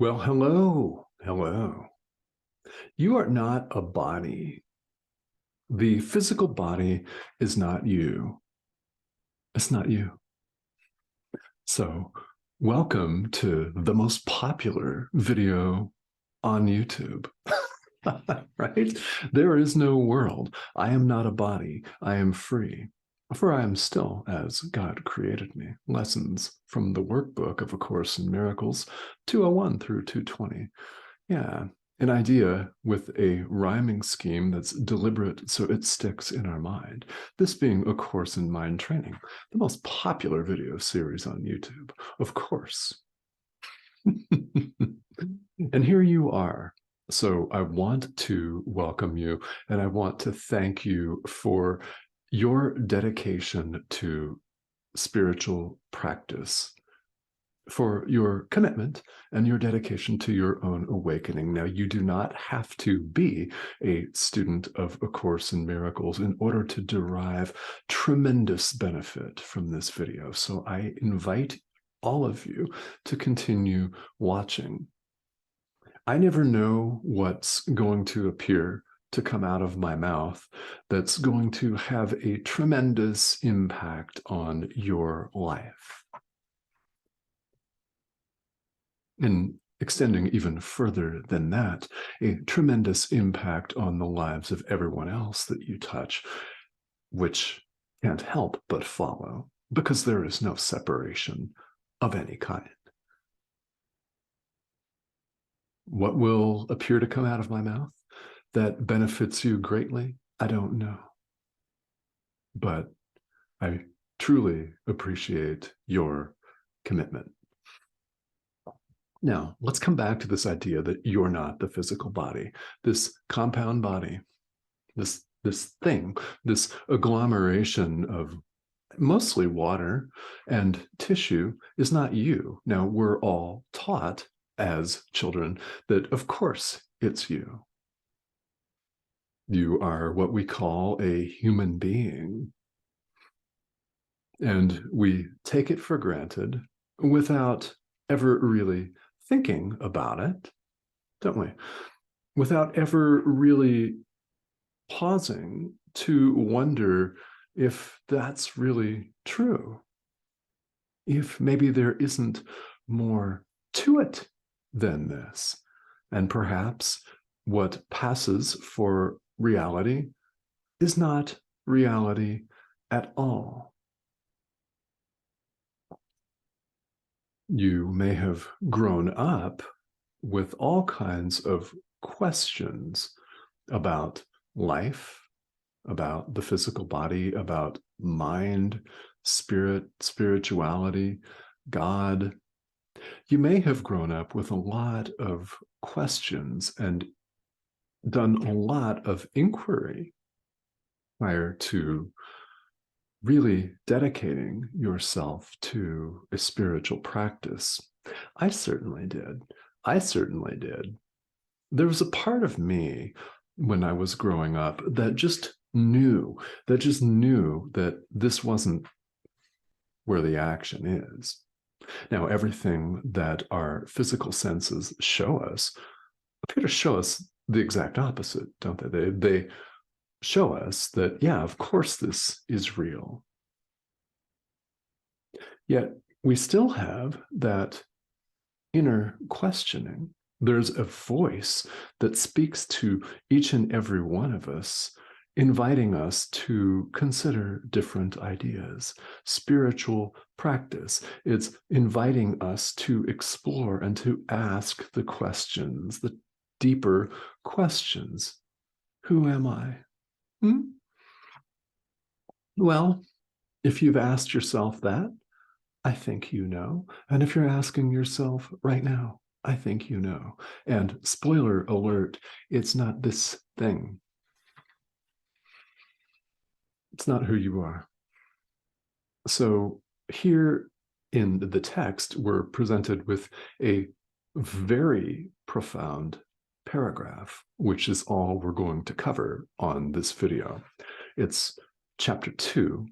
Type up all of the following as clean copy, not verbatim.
Well, hello, hello. You are not a body. The physical body is not you. It's not you. So, welcome to the most popular video on YouTube. Right? There is no world. I am not a body. I am free. For I am still as God created me. Lessons from the workbook of A Course in Miracles, 201 through 220. Yeah, an idea with a rhyming scheme that's deliberate so it sticks in our mind. This being A Course in Mind Training, the most popular video series on YouTube, of course. And here you are. So I want to welcome you, and I want to thank you for your dedication to spiritual practice, for your commitment and your dedication to your own awakening. Now, you do not have to be a student of A Course in Miracles in order to derive tremendous benefit from this video. So I invite all of you to continue watching. I never know what's going to appear to come out of my mouth that's going to have a tremendous impact on your life. And extending even further than that, a tremendous impact on the lives of everyone else that you touch, which can't help but follow, because there is no separation of any kind. What will appear to come out of my mouth that benefits you greatly? I don't know. But I truly appreciate your commitment. Now, let's come back to this idea that you're not the physical body, this compound body, this thing, this agglomeration of mostly water and tissue is not you. Now, we're all taught as children that, of course, it's you. You are what we call a human being. And we take it for granted without ever really thinking about it, don't we? Without ever really pausing to wonder if that's really true. If maybe there isn't more to it than this. And perhaps what passes for reality is not reality at all. You may have grown up with all kinds of questions about life, about the physical body, about mind, spirit, spirituality, God. You may have grown up with a lot of questions and done a lot of inquiry prior to really dedicating yourself to a spiritual practice. I certainly did. I certainly did. There was a part of me when I was growing up that just knew that this wasn't where the action is. Now, everything that our physical senses show us appear to show us the exact opposite, don't they? They show us that, yeah, of course, this is real. Yet we still have that inner questioning. There's a voice that speaks to each and every one of us, inviting us to consider different ideas. Spiritual practice, it's inviting us to explore and to ask the questions, the deeper questions. Who am I? Well, if you've asked yourself that, I think you know. And if you're asking yourself right now, I think you know. And spoiler alert, it's not this thing. It's not who you are. So here in the text, we're presented with a very profound paragraph, which is all we're going to cover on this video. It's chapter 2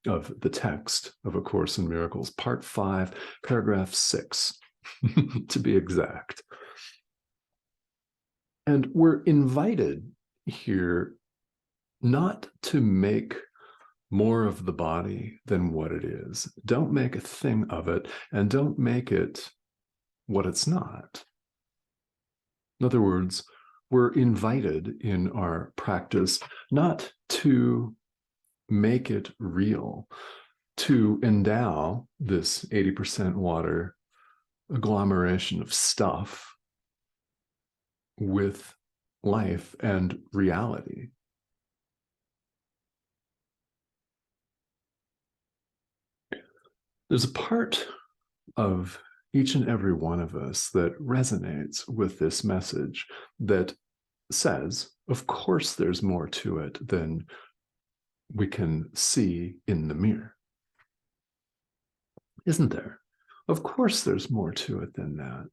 of the text of A Course in Miracles, part 5, paragraph 6, to be exact. And we're invited here not to make more of the body than what it is. Don't make a thing of it, and don't make it what it's not. In other words, we're invited in our practice not to make it real, to endow this 80% water agglomeration of stuff with life and reality. There's a part of each and every one of us that resonates with this message, that says, of course, there's more to it than we can see in the mirror. Isn't there? Of course, there's more to it than that.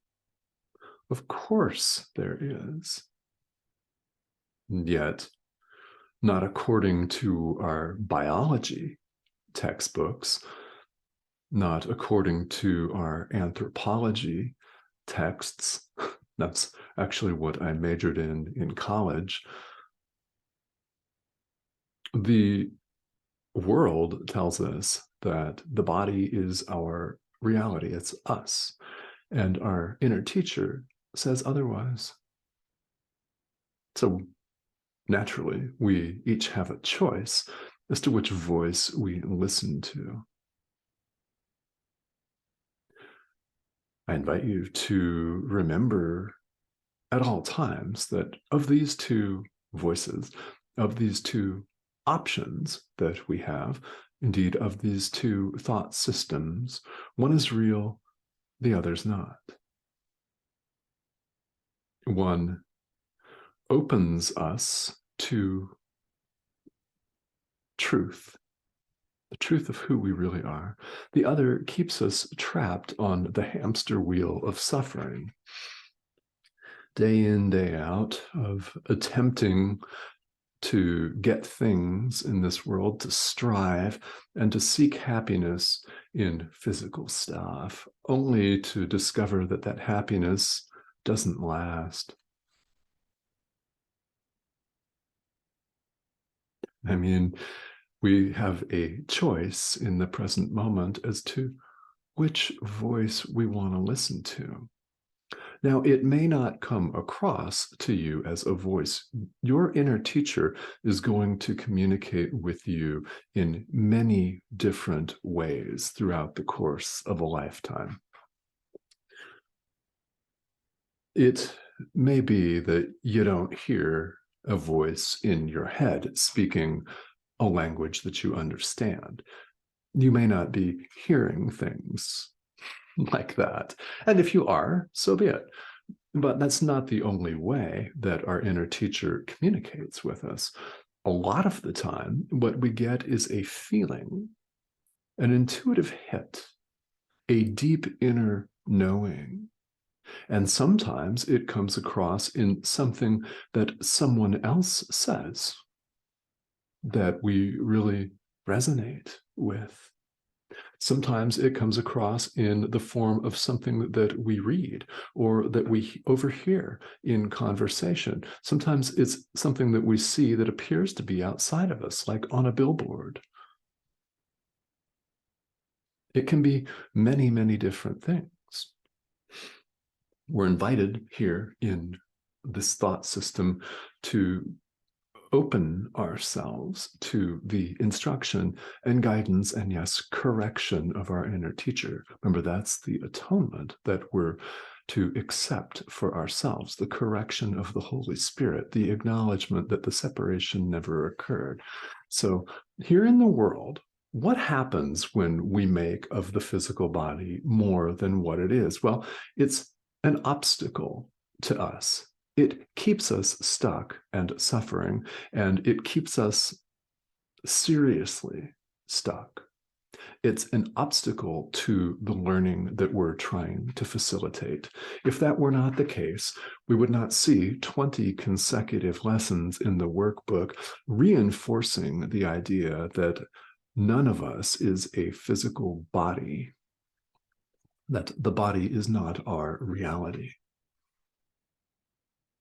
Of course, there is. And yet, not according to our biology textbooks, not according to our anthropology texts. That's actually what I majored in college. The world tells us that the body is our reality, it's us. And our inner teacher says otherwise. So naturally, we each have a choice as to which voice we listen to. I invite you to remember at all times that of these two voices, of these two options that we have, indeed, of these two thought systems, one is real, the other's not. One opens us to truth, the truth of who we really are. The other keeps us trapped on the hamster wheel of suffering, day in, day out, of attempting to get things in this world, to strive and to seek happiness in physical stuff, only to discover that that happiness doesn't last. I mean, we have a choice in the present moment as to which voice we want to listen to. Now, it may not come across to you as a voice. Your inner teacher is going to communicate with you in many different ways throughout the course of a lifetime. It may be that you don't hear a voice in your head speaking a language that you understand. You may not be hearing things like that. And if you are, so be it. But that's not the only way that our inner teacher communicates with us. A lot of the time, what we get is a feeling, an intuitive hit, a deep inner knowing. And sometimes it comes across in something that someone else says that we really resonate with. Sometimes it comes across in the form of something that we read or that we overhear in conversation. Sometimes it's something that we see that appears to be outside of us, like on a billboard. It can be many, many different things. We're invited here in this thought system to open ourselves to the instruction and guidance and, yes, correction of our inner teacher. Remember, that's the atonement that we're to accept for ourselves, the correction of the Holy Spirit, the acknowledgement that the separation never occurred. So here in the world, what happens when we make of the physical body more than what it is? Well, it's an obstacle to us. It keeps us stuck and suffering, and it keeps us seriously stuck. It's an obstacle to the learning that we're trying to facilitate. If that were not the case, we would not see 20 consecutive lessons in the workbook reinforcing the idea that none of us is a physical body, that the body is not our reality.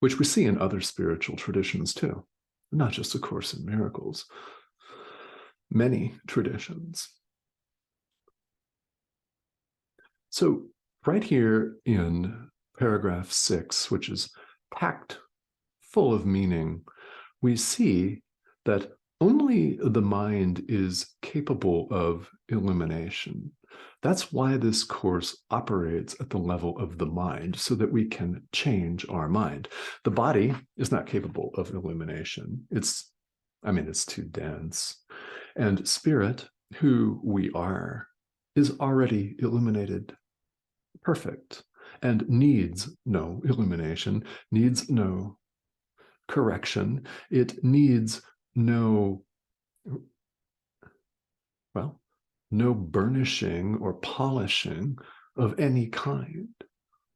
which we see in other spiritual traditions too, not just A Course in Miracles, many traditions. So right here in paragraph 6, which is packed full of meaning, we see that only the mind is capable of illumination. That's why this course operates at the level of the mind, so that we can change our mind. The body is not capable of illumination. It's too dense. And spirit, who we are, is already illuminated, perfect, and needs no illumination, needs no correction. It needs no burnishing or polishing of any kind.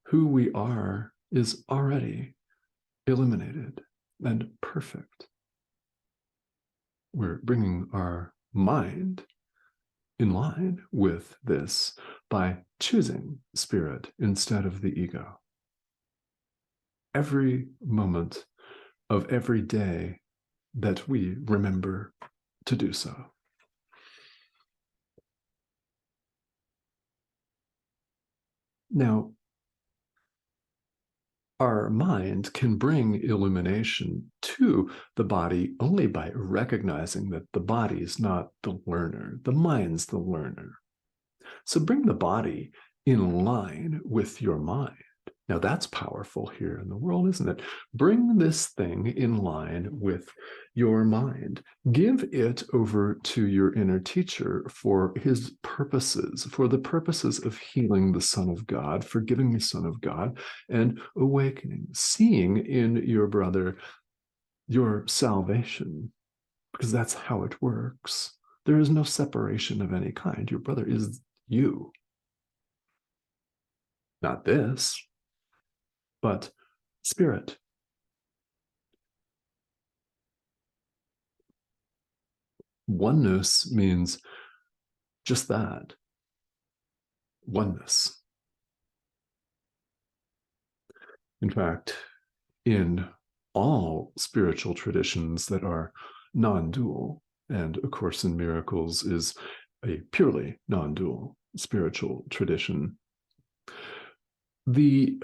Who we are is already illuminated and perfect. We're bringing our mind in line with this by choosing spirit instead of the ego. Every moment of every day that we remember to do so. Now, our mind can bring illumination to the body only by recognizing that the body is not the learner, the mind's the learner. So bring the body in line with your mind. Now that's powerful here in the world, isn't it? Bring this thing in line with your mind. Give it over to your inner teacher for his purposes, for the purposes of healing the Son of God, forgiving the Son of God, and awakening, seeing in your brother your salvation, because that's how it works. There is no separation of any kind. Your brother is you. Not this, but spirit. Oneness means just that, oneness. In fact, in all spiritual traditions that are non-dual, and A Course in Miracles is a purely non-dual spiritual tradition, the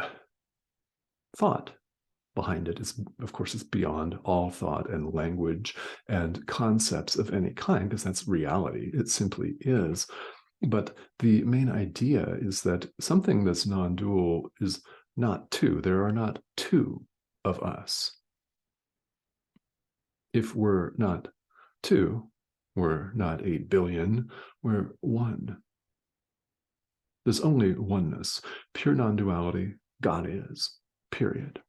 thought behind it is, of course, it's beyond all thought and language and concepts of any kind, because that's reality. It simply is. But the main idea is that something that's non-dual is not two. There are not two of us. If we're not two, we're not 8 billion, we're one. There's only oneness, pure non-duality. God is, period.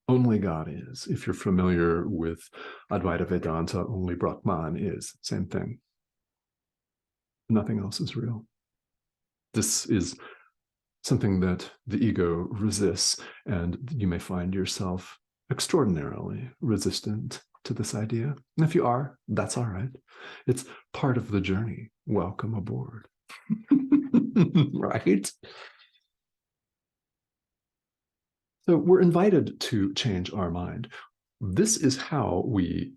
Only God is. If you're familiar with Advaita Vedanta, only Brahman is. Same thing. Nothing else is real. This is something that the ego resists, and you may find yourself extraordinarily resistant to this idea. And if you are, that's all right. It's part of the journey. Welcome aboard. Right? So we're invited to change our mind. This is how we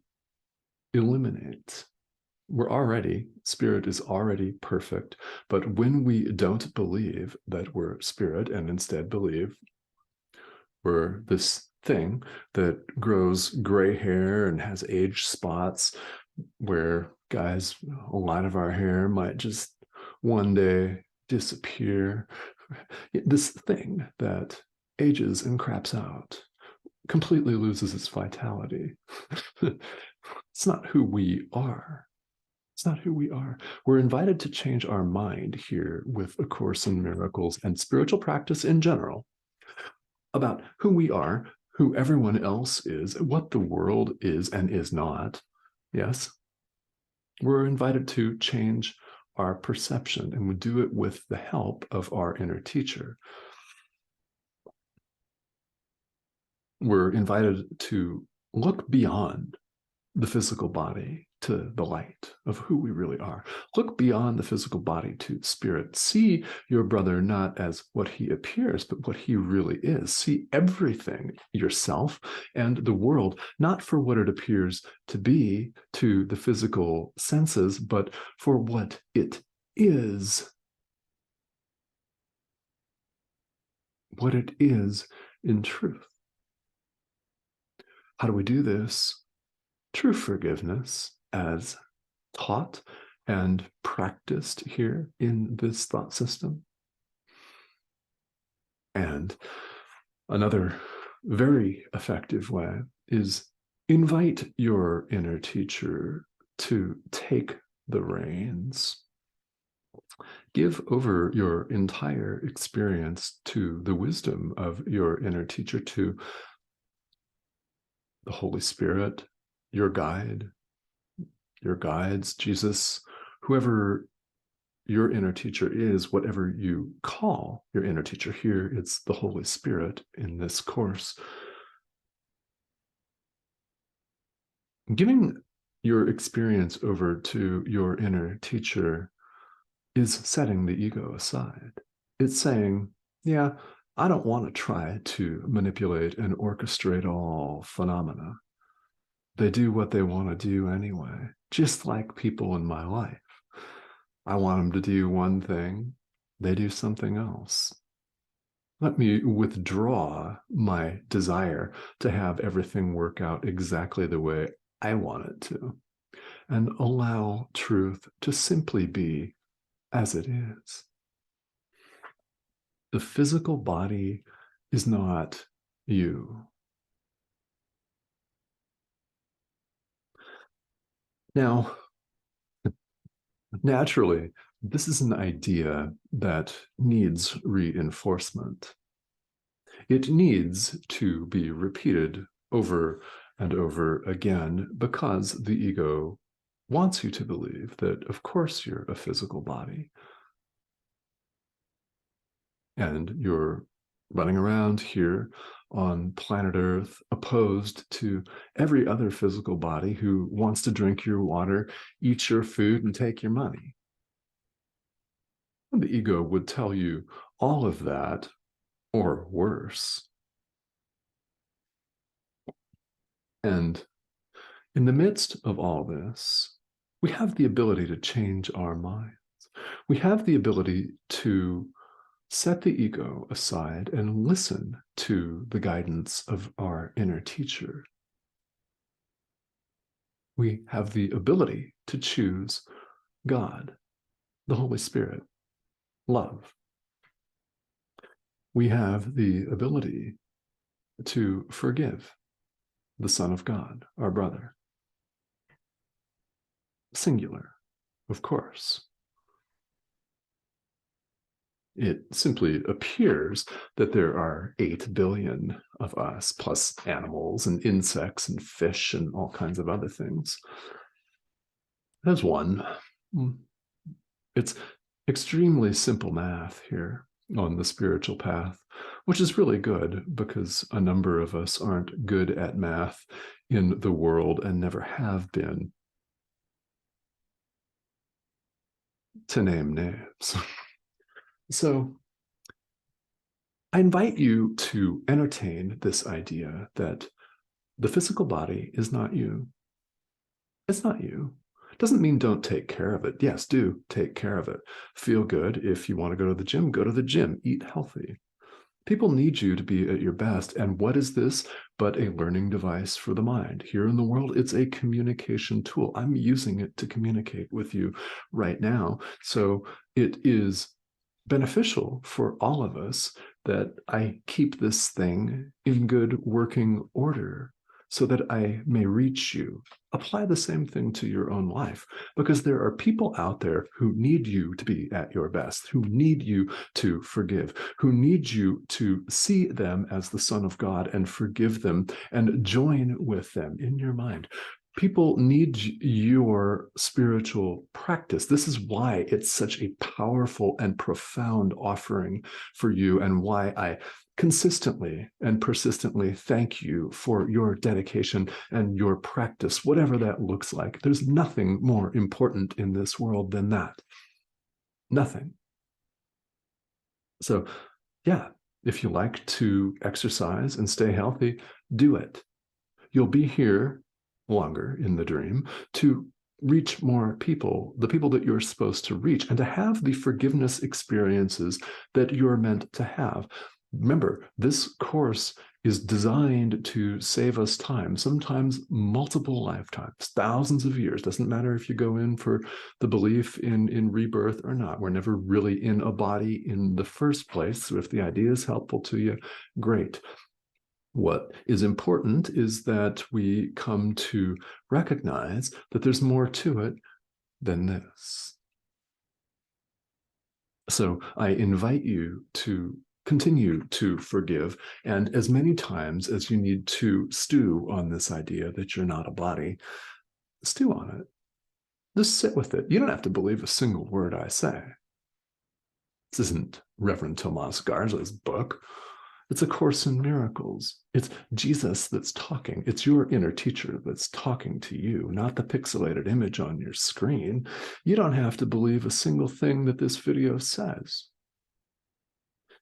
eliminate. Spirit is already perfect. But when we don't believe that we're spirit and instead believe we're this thing that grows gray hair and has age spots, where, guys, a lot of our hair might just one day disappear. This thing that ages and craps out, completely loses its vitality. It's not who we are. It's not who we are. We're invited to change our mind here with A Course in Miracles and spiritual practice in general about who we are, who everyone else is, what the world is and is not. Yes, we're invited to change our perception, and we do it with the help of our inner teacher. We're invited to look beyond the physical body to the light of who we really are. Look beyond the physical body to spirit. See your brother not as what he appears, but what he really is. See everything, yourself and the world, not for what it appears to be to the physical senses, but for what it is. What it is in truth. How do we do this? True forgiveness, as taught and practiced here in this thought system. And another very effective way is invite your inner teacher to take the reins. Give over your entire experience to the wisdom of your inner teacher, to the Holy Spirit, your guide, your guides, Jesus, whoever your inner teacher is, whatever you call your inner teacher. Here, it's the Holy Spirit in this course. Giving your experience over to your inner teacher is setting the ego aside. It's saying, yeah, I don't want to try to manipulate and orchestrate all phenomena. They do what they want to do anyway, just like people in my life. I want them to do one thing, they do something else. Let me withdraw my desire to have everything work out exactly the way I want it to, and allow truth to simply be as it is. The physical body is not you. Now, naturally, this is an idea that needs reinforcement. It needs to be repeated over and over again because the ego wants you to believe that, of course, you're a physical body. And you're running around here on planet Earth, opposed to every other physical body who wants to drink your water, eat your food, and take your money. And the ego would tell you all of that, or worse. And in the midst of all this, we have the ability to change our minds. We have the ability to set the ego aside and listen to the guidance of our inner teacher. We have the ability to choose God, the Holy Spirit, love. We have the ability to forgive the Son of God, our brother. Singular, of course. It simply appears that there are 8 billion of us, plus animals and insects and fish and all kinds of other things. There's one. It's extremely simple math here on the spiritual path, which is really good because a number of us aren't good at math in the world and never have been, to name names. So I invite you to entertain this idea that the physical body is not you. It's not you. It doesn't mean don't take care of it. Yes, do take care of it. Feel good. If you want to go to the gym, go to the gym. Eat healthy. People need you to be at your best. And what is this but a learning device for the mind? Here in the world, it's a communication tool. I'm using it to communicate with you right now. So it is beneficial for all of us that I keep this thing in good working order so that I may reach you. Apply the same thing to your own life, because there are people out there who need you to be at your best, who need you to forgive, who need you to see them as the Son of God and forgive them and join with them in your mind. People need your spiritual practice. This is why it's such a powerful and profound offering for you, and why I consistently and persistently thank you for your dedication and your practice, whatever that looks like. There's nothing more important in this world than that. Nothing. So, yeah, if you like to exercise and stay healthy, do it. You'll be here longer in the dream to reach more people, the people that you're supposed to reach, and to have the forgiveness experiences that you're meant to have. Remember, this course is designed to save us time, sometimes multiple lifetimes, thousands of years. Doesn't matter if you go in for the belief in rebirth or not. We're never really in a body in the first place. So if the idea is helpful to you, great. What is important is that we come to recognize that there's more to it than this. So I invite you to continue to forgive, and as many times as you need to stew on this idea that you're not a body, stew on it. Just sit with it. You don't have to believe a single word I say. This isn't Reverend Tomas Garza's book. It's A Course in Miracles. It's Jesus that's talking. It's your inner teacher that's talking to you, not the pixelated image on your screen. You don't have to believe a single thing that this video says.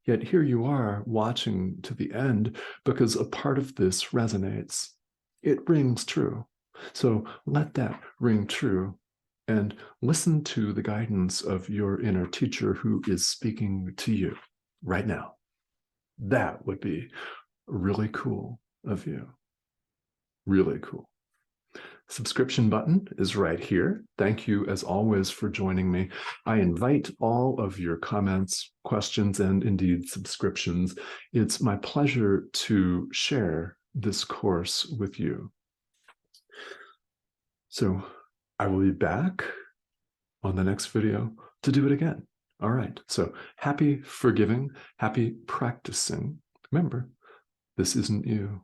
Yet here you are watching to the end because a part of this resonates. It rings true. So let that ring true and listen to the guidance of your inner teacher who is speaking to you right now. That would be really cool of you. Really cool. Subscription button is right here. Thank you, as always, for joining me. I invite all of your comments, questions, and indeed subscriptions. It's my pleasure to share this course with you. So I will be back on the next video to do it again. All right, so happy forgiving, happy practicing. Remember, this isn't you.